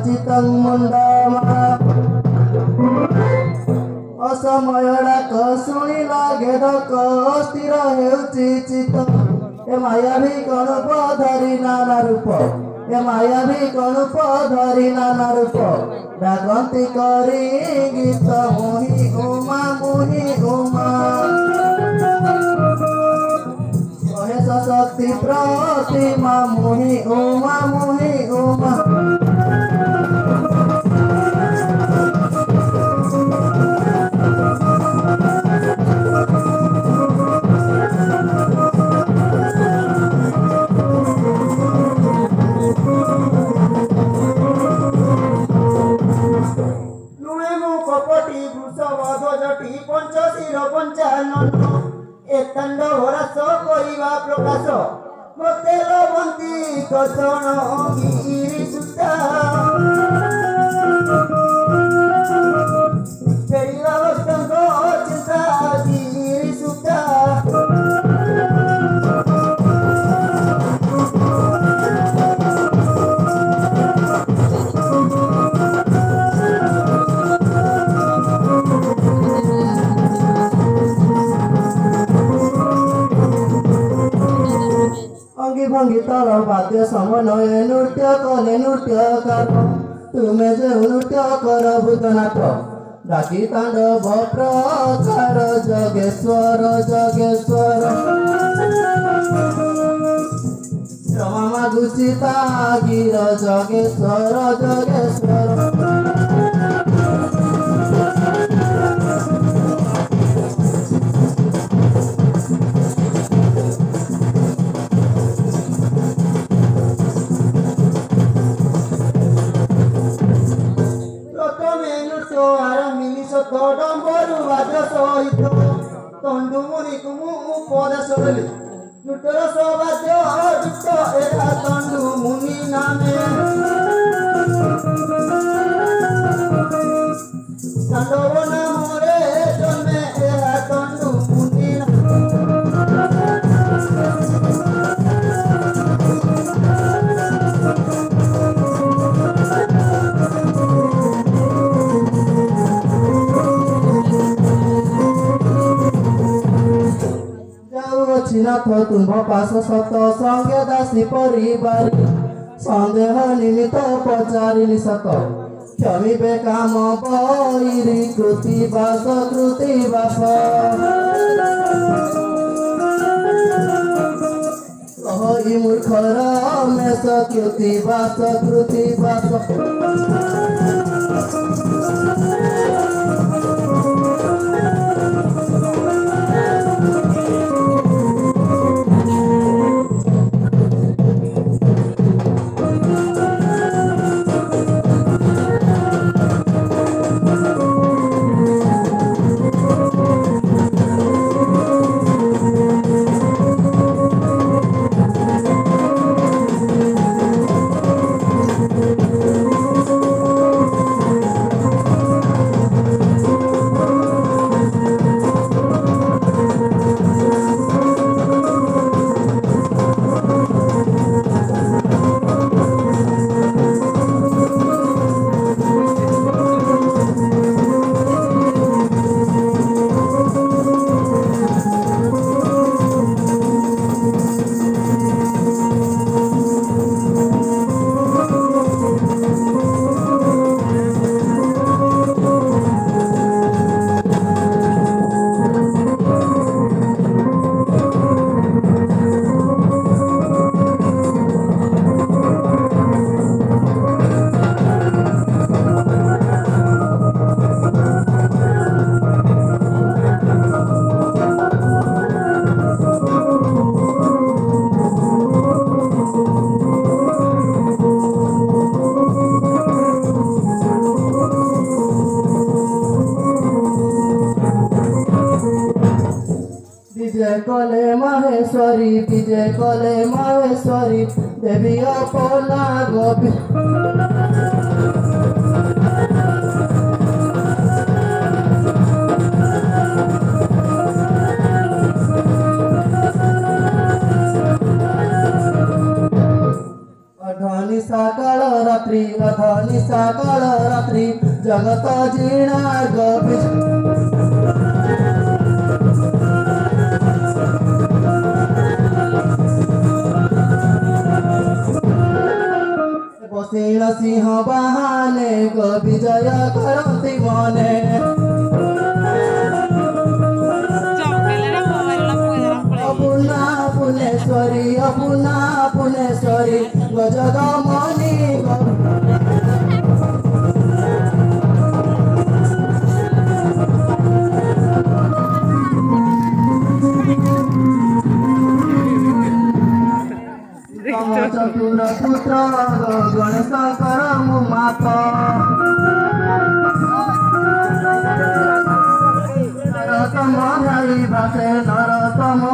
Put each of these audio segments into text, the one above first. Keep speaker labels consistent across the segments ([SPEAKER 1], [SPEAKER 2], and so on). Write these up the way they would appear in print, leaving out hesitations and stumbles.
[SPEAKER 1] चितं मुंडमा असमय डाक शुणी लागे धक स्थिर हेउची चित ए माया भी कणुप धरी नाना रूप ए माया भी कणुप धरी नाना रूप डाकंती करी गीत मुहि उमा महेश शक्ति प्रतिमा मुहि उमा
[SPEAKER 2] कपटी वृषभध्वजटी पंचशीर पंचानन एतंड हरस करिवा प्रकाश मते लवंती दर्शन गिरि सुता फेरिला वस्तंग चिंता गिरि सुता
[SPEAKER 1] भंगी ताल वाद्य समन्वय नृत्य कले नृत्यकार तुम्हें जो नृत्य कर भूतनाथ डाकी तांडव प्रकार जगेश्वर क्षमा मागुची तागिर जगेश्वर
[SPEAKER 2] डम्बरू वाद्य सहित तंडु मुनि कुमु पद सरली नृत्यर सौभाग्य युक्त एरा तंडु मुनि नामे तांडव नामरे जन्मे एरा तंडु मुनि नाथ तुम्भ पास सत संगे दासी परिवार संदेह निमित्त पचारिली सत क्षमिबे काम बैरी कृति बास कहि मूर्खर मेष कृति बास विजय कले माहेश्वरी देवी अपना गोपी धनी सकाल रात्रि
[SPEAKER 1] लाभ निशा काल रात्रि जगत जीर्णार्ग बसील सिंह बाहाने विजय करती मने अपुना पुनेश्वरी गजगमनी चतुर पुत्र गणेश कर मात नरतम धाई भाषे नरतम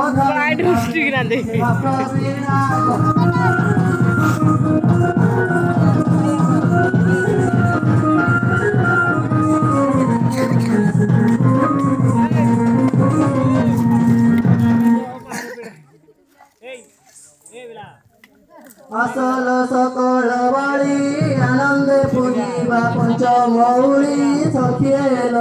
[SPEAKER 1] असल सकल बाड़ी आनंद पूजिबा पंचमौली सखिएल